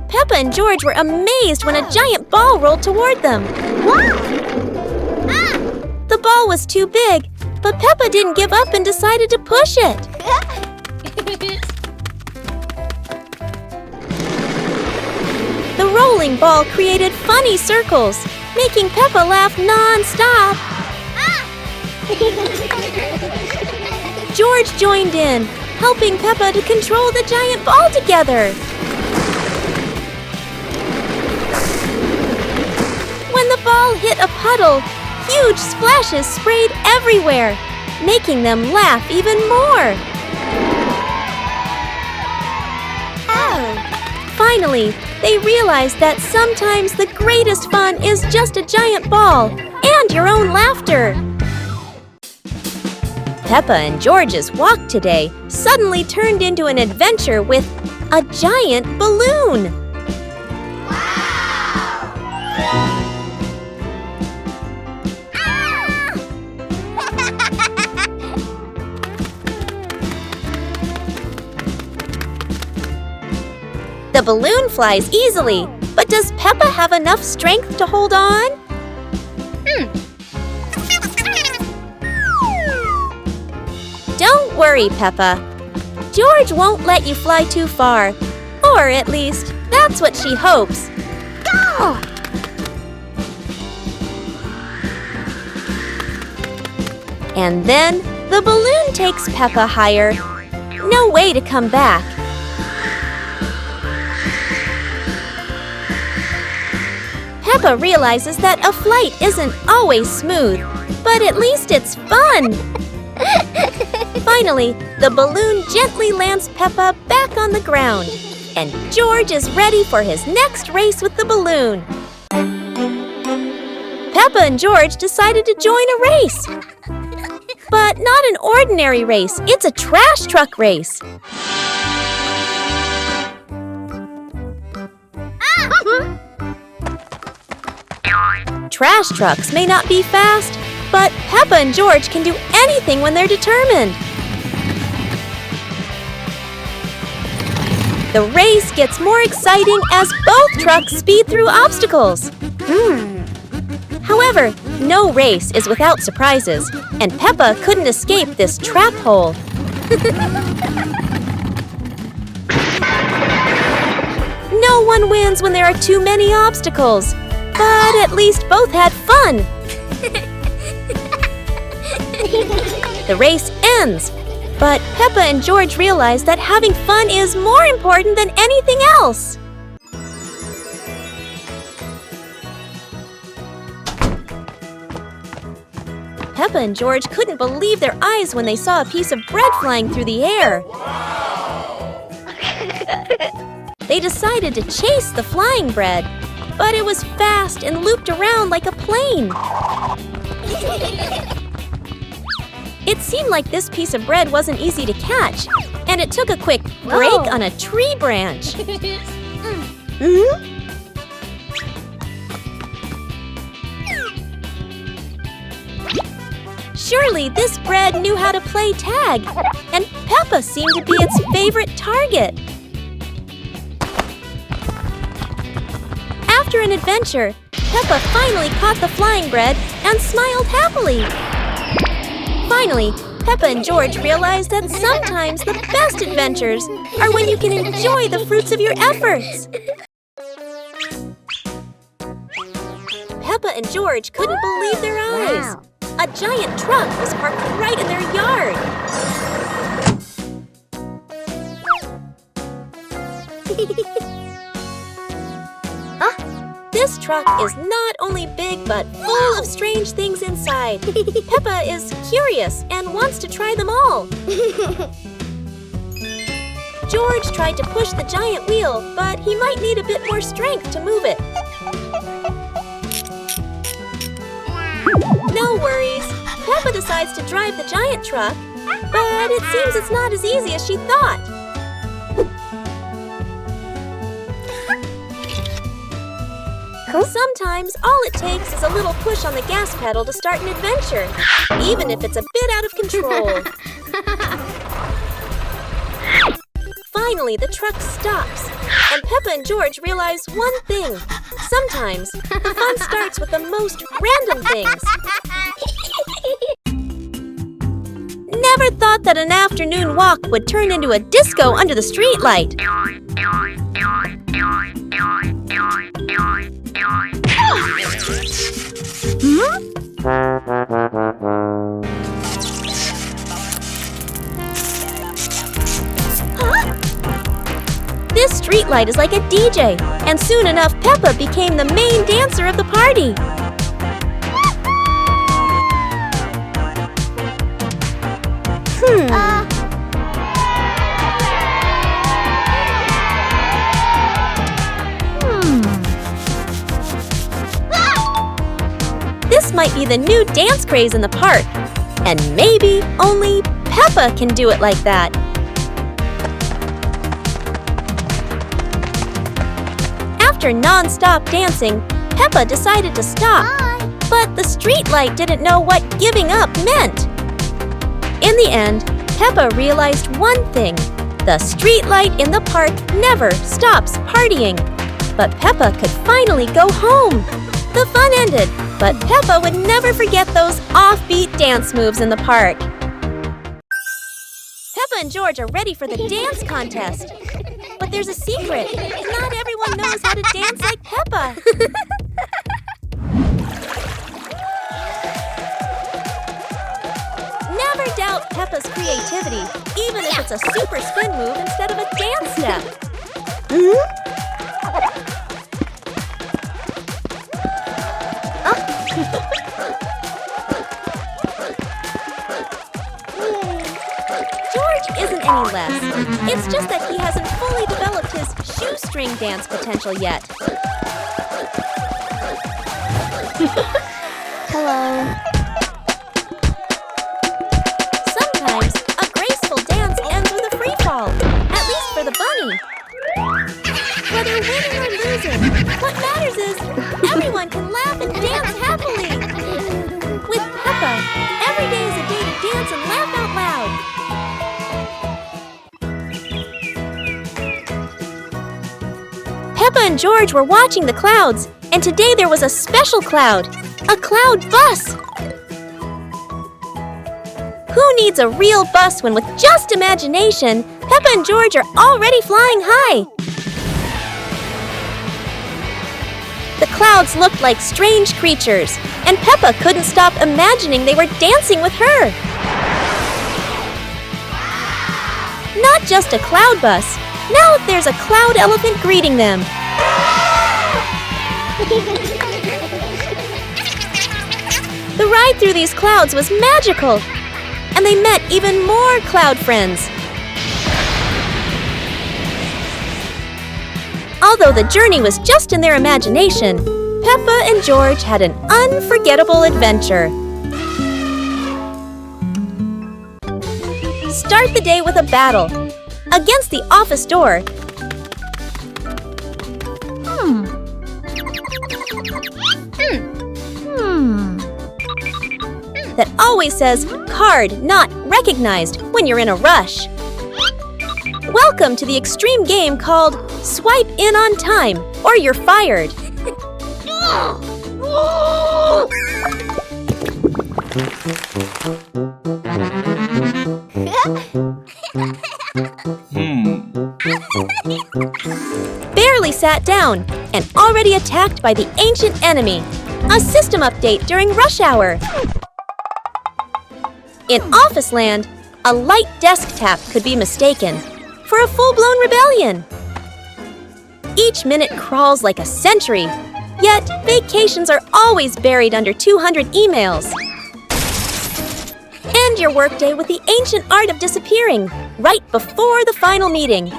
Peppa and George were amazed when a giant ball rolled toward them. The ball was too big, but Peppa didn't give up and decided to push it. The rolling ball created funny circles, making Peppa laugh non-stop. George joined in, helping Peppa to control the giant ball together. When the ball hit a puddle, huge splashes sprayed everywhere, making them laugh even more. Finally, they realized that sometimes the greatest fun is just a giant ball and your own laughter. Peppa and George's walk today suddenly turned into an adventure with a giant balloon. The balloon flies easily, but does Peppa have enough strength to hold on? Don't worry, Peppa. George won't let you fly too far. Or at least, that's what she hopes. Go! And then, the balloon takes Peppa higher. No way to come back. Peppa realizes that a flight isn't always smooth, but at least it's fun. Finally, the balloon gently lands Peppa back on the ground, and George is ready for his next race with the balloon. Peppa and George decided to join a race. But not an ordinary race, it's a trash truck race. Trash trucks may not be fast, but Peppa and George can do anything when they're determined. The race gets more exciting as both trucks speed through obstacles. However, no race is without surprises, and Peppa couldn't escape this trap hole. No one wins when there are too many obstacles. But at least both had fun. The race ends, but Peppa and George realize that having fun is more important than anything else. Peppa and George couldn't believe their eyes when they saw a piece of bread flying through the air. They decided to chase the flying bread, but it was fast and looped around like a plane. It seemed like this piece of bread wasn't easy to catch, and it took a quick break on a tree branch. Surely this bread knew how to play tag, and Peppa seemed to be its favorite target. After an adventure, Peppa finally caught the flying bread and smiled happily. Finally, Peppa and George realized that sometimes the best adventures are when you can enjoy the fruits of your efforts. Peppa and George couldn't believe their eyes. A giant truck was parked right in their yard. This truck is not only big but full of strange things inside. Peppa is curious and wants to try them all. George tried to push the giant wheel, but he might need a bit more strength to move it. No worries. Peppa decides to drive the giant truck, but it seems it's not as easy as she thought. Sometimes all it takes is a little push on the gas pedal to start an adventure, even if it's a bit out of control. Finally, the truck stops, and Peppa and George realize one thing. Sometimes, the fun starts with the most random things. Never thought that an afternoon walk would turn into a disco under the streetlight. This streetlight is like a DJ, and soon enough Peppa became the main dancer of the party. This might be the new dance craze in the park, and maybe only Peppa can do it like that. After non-stop dancing, Peppa decided to stop. But the streetlight didn't know what giving up meant. In the end, Peppa realized one thing. The streetlight in the park never stops partying. But Peppa could finally go home. The fun ended, but Peppa would never forget those offbeat dance moves in the park. Peppa and George are ready for the dance contest. But there's a secret. Not everyone knows how to dance like Peppa. Never doubt Peppa's creativity, even if it's a super spin move instead of a dance step. George isn't any less. It's just that he hasn't fully developed his shoestring dance potential yet. Hello. Sometimes a graceful dance ends with a free fall, at least for the bunny. Whether winning or losing, what matters is everyone can laugh and dance happily. With Peppa, every day is a day to dance and laugh out loud. Peppa and George were watching the clouds, and today there was a special cloud, a cloud bus. Who needs a real bus when with just imagination, Peppa and George are already flying high? The clouds looked like strange creatures, and Peppa couldn't stop imagining they were dancing with her. Not just a cloud bus. Now there's a cloud elephant greeting them. The ride through these clouds was magical, and they met even more cloud friends. Although the journey was just in their imagination, Peppa and George had an unforgettable adventure. Start the day with a battle. Against the office door. That always says, card not recognized when you're in a rush. Welcome to the extreme game called Swipe In on Time or You're Fired. Barely sat down and already attacked by the ancient enemy. A system update during rush hour. In Office Land, a light desk tap could be mistaken for a full-blown rebellion. Each minute crawls like a century, yet vacations are always buried under 200 emails. End your workday with the ancient art of disappearing right before the final meeting.